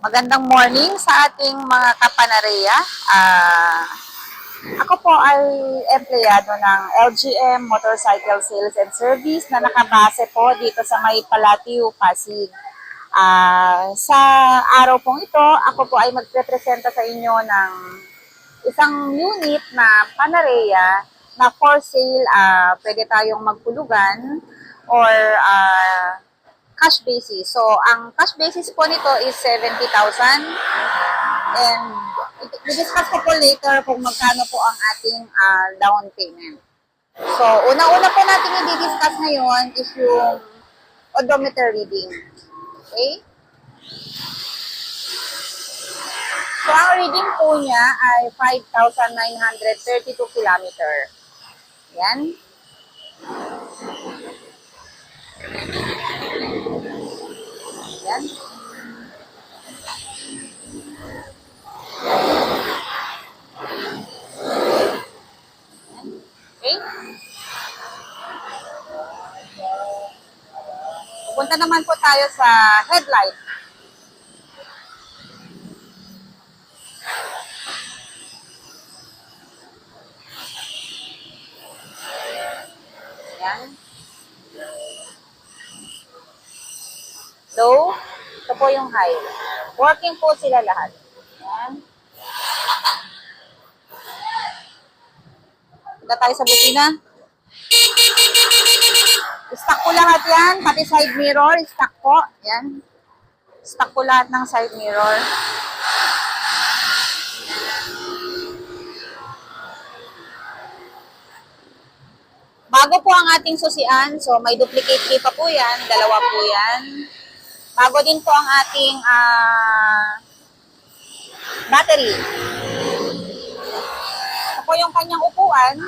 Magandang morning sa ating mga kapanareya. Ako po ay empleyado ng LGM Motorcycle Sales and Service na nakabase po dito sa may Palatio, Pasig. Sa araw pong ito, ako po ay magrepresenta sa inyo ng isang unit na panareya na for sale. Pwede tayong magpulugan or cash basis. So, ang cash basis po nito is 70,000 and i-discuss ko po later kung magkano po ang ating down payment. So, una-una po natin i-discuss ngayon is yung odometer reading. Okay? So, ang reading po niya ay 5,932 kilometer. Yan. Yan. Okay. Pupunta naman po tayo sa headlight. Yan. Low. Ito po yung high. Working po sila lahat. Yan. Punta tayo sa busina. Stock po lahat yan. Pati side mirror. Stock po. Yan. Stock po lahat ng side mirror. Bago po ang ating susian. So, may duplicate key pa po yan. Dalawa po yan. Bago din po ang ating battery. Ito po yung kanyang upuan.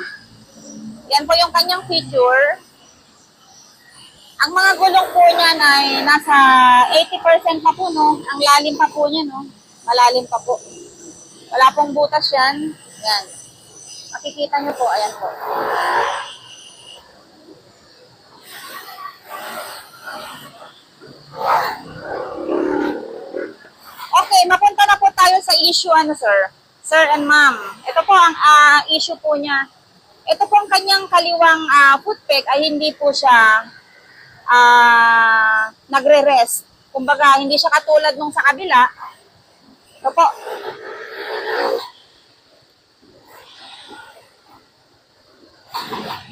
Yan po yung kanyang feature. Ang mga gulong po niyan ay nasa 80% pa po, no? Ang lalim pa po niya, no? Malalim pa po. Wala pong butas yan. Yan. Makikita nyo po. Ayan po. Okay, mapunta na po tayo sa issue, sir. Sir and ma'am. Ito po ang issue po niya. Ito po ang kanyang kaliwang foot peg ay hindi po siya nagre-rest. Kumbaga, hindi siya katulad nung sa kabila. Ito po.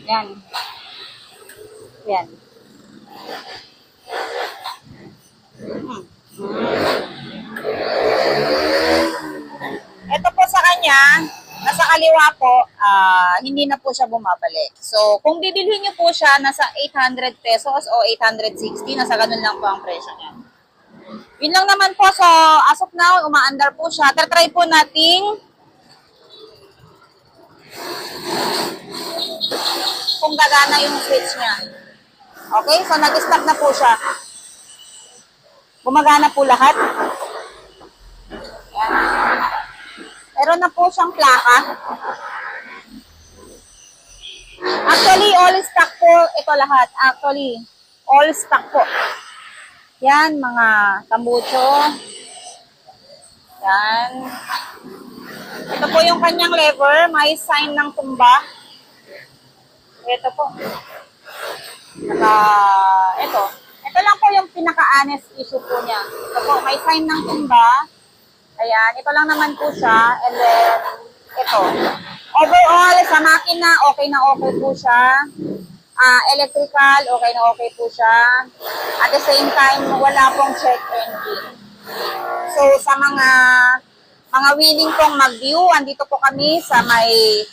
Yan. Yan. Ito po sa kanya, nasa kaliwa po, hindi na po siya bumabalik. So, kung bibilhin niyo po siya, nasa 800 pesos o 860, nasa ganun lang po ang presyo niya. Yun lang naman po. So, as of now, umaandar po siya. Try po nating kung gagana yung switch niya. Okay? So, nag-stop na po siya. Gumagana po lahat. Yan. Meron na po siyang plaka. Actually, all stock po ito lahat. Actually, all stock po. Yan, mga tambucho. Yan. Ito po yung kanyang lever. May sign ng tumba. Ito po. Ito. Ito lang po yung pinaka-honest issue po niya. Ito po, may sign ng tumba. Ayan, ito lang naman po siya. And then, ito. Overall, sa makina, okay na okay po siya. Electrical, okay na okay po siya. At the same time, wala pong check engine. So, sa mga willing pong mag-view, andito po kami sa may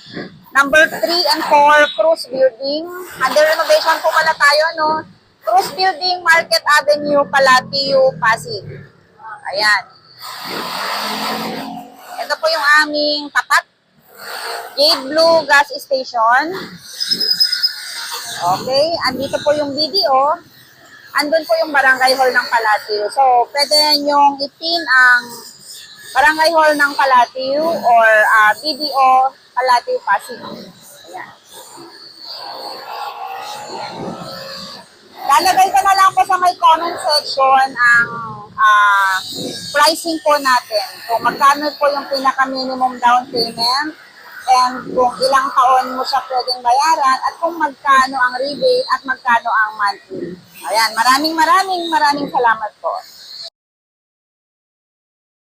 number 3 and 4 Cruz Building. Under renovation po pala tayo, no? Cruz Building, Market Avenue, Palatio, Pasig. Ayan. Ito po yung aming tapat. Jade Blue Gas Station. Okay. Andito po yung video. Andun po yung Barangay Hall ng Palatio. So, pwede nyong ipin ang Barangay Hall ng Palatio or BDO Palatio Pasig. Ayan. Lalagay ko na lang po sa may comment section ang pricing po natin. Kung magkano po yung pinaka-minimum down payment and kung ilang taon mo siya pwedeng bayaran at kung magkano ang rebate at magkano ang monthly. Ayan, maraming salamat po.